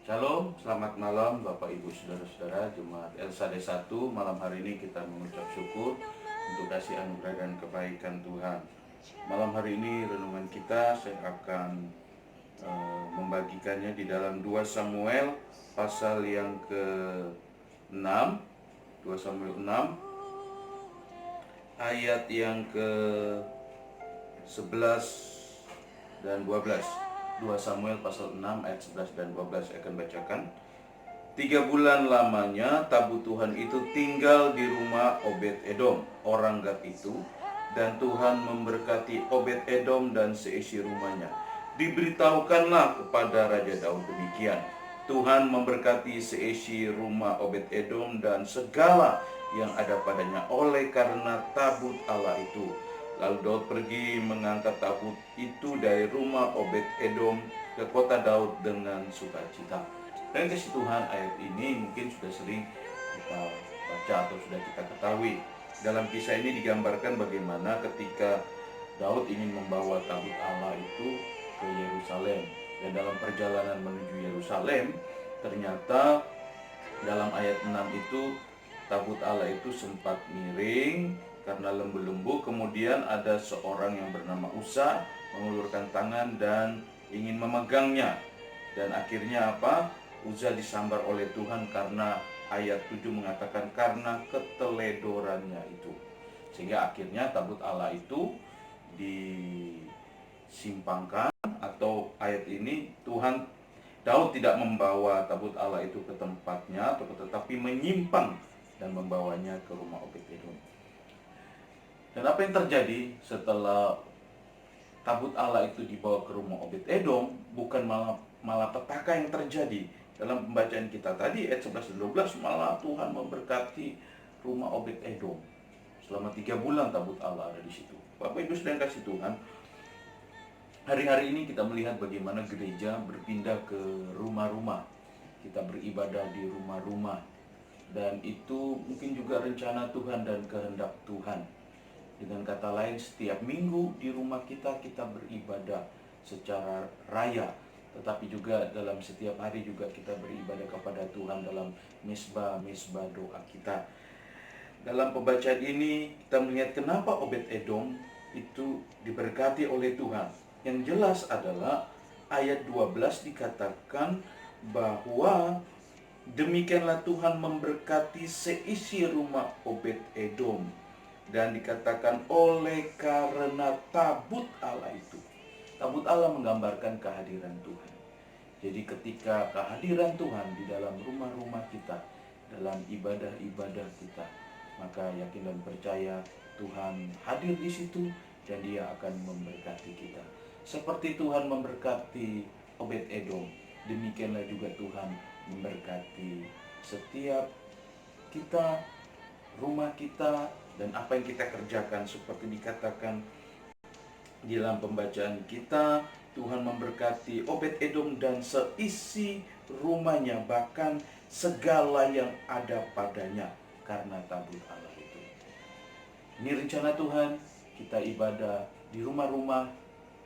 Shalom, selamat malam Bapak Ibu Saudara-saudara Jemaat LSAD 1. Malam hari ini kita mengucap syukur untuk kasih anugerah dan kebaikan Tuhan. Malam hari ini renungan kita saya akan membagikannya di dalam 2 Samuel pasal yang ke-6, 2 Samuel 6 ayat yang ke-11 dan 12. 2 Samuel pasal 6 ayat 11 dan 12 saya akan bacakan. 3 bulan lamanya tabut Tuhan itu tinggal di rumah Obed-Edom, orang Gad itu, dan Tuhan memberkati Obed-Edom dan seisi rumahnya. Diberitahukanlah kepada Raja Daud demikian, Tuhan memberkati seisi rumah Obed-Edom dan segala yang ada padanya oleh karena tabut Allah itu. Lalu Daud pergi mengangkat tabut itu dari rumah Obed-Edom ke kota Daud dengan sukacita. Dan kasih Tuhan, ayat ini mungkin sudah sering kita baca atau sudah kita ketahui. Dalam kisah ini digambarkan bagaimana ketika Daud ingin membawa tabut Allah itu ke Yerusalem. Dan dalam perjalanan menuju Yerusalem, ternyata dalam ayat 6 itu tabut Allah itu sempat miring karena lembu-lembu. Kemudian ada seorang yang bernama Usa mengulurkan tangan dan ingin memegangnya. Dan akhirnya apa? Uza disambar oleh Tuhan karena ayat 7 mengatakan karena keteledorannya itu. Sehingga akhirnya tabut Allah itu disimpangkan, atau ayat ini Daud tidak membawa tabut Allah itu ke tempatnya, tetapi menyimpang dan membawanya ke rumah Obed-Edom. Dan apa yang terjadi setelah tabut Allah itu dibawa ke rumah Obed-Edom? Bukan malah petaka yang terjadi. Dalam pembacaan kita tadi ayat 11 dan 12 malah Tuhan memberkati rumah Obed-Edom. Selama 3 bulan tabut Allah ada di situ. Bapak Ibu sedang kasih Tuhan, hari-hari ini kita melihat bagaimana gereja berpindah ke rumah-rumah. Kita beribadah di rumah-rumah. Dan itu mungkin juga rencana Tuhan dan kehendak Tuhan. Dengan kata lain, setiap minggu di rumah kita beribadah secara raya. Tetapi juga dalam setiap hari juga kita beribadah kepada Tuhan dalam mesbah doa kita. Dalam pembacaan ini kita melihat kenapa Obed-Edom itu diberkati oleh Tuhan. Yang jelas adalah ayat 12 dikatakan bahwa demikianlah Tuhan memberkati seisi rumah Obed-Edom. Dan dikatakan oleh karena tabut Allah itu. Tabut Allah menggambarkan kehadiran Tuhan. Jadi ketika kehadiran Tuhan di dalam rumah-rumah kita, dalam ibadah-ibadah kita, maka yakin dan percaya Tuhan hadir di situ dan Dia akan memberkati kita. Seperti Tuhan memberkati Obed-Edom, demikianlah juga Tuhan memberkati setiap kita, rumah kita, dan apa yang kita kerjakan. Seperti dikatakan di dalam pembacaan kita, Tuhan memberkati Obed-Edom dan seisi rumahnya, bahkan segala yang ada padanya, karena tabut Allah itu. Ini rencana Tuhan, kita ibadah di rumah-rumah,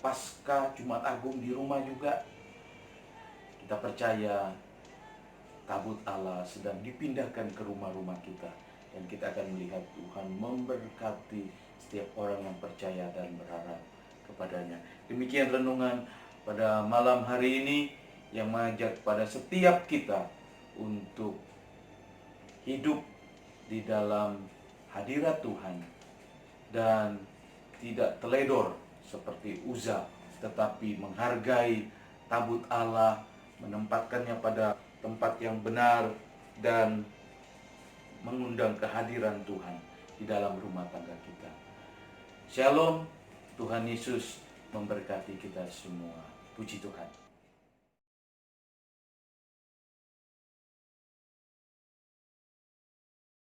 pasca Jumat Agung di rumah juga. Kita percaya tabut Allah sedang dipindahkan ke rumah-rumah kita. Dan kita akan melihat Tuhan memberkati setiap orang yang percaya dan berharap kepadanya. Demikian renungan pada malam hari ini yang mengajak pada setiap kita untuk hidup di dalam hadirat Tuhan dan tidak teledor seperti Uza, tetapi menghargai tabut Allah, menempatkannya pada tempat yang benar dan mengundang kehadiran Tuhan di dalam rumah tangga kita. Shalom, Tuhan Yesus memberkati kita semua. Puji Tuhan.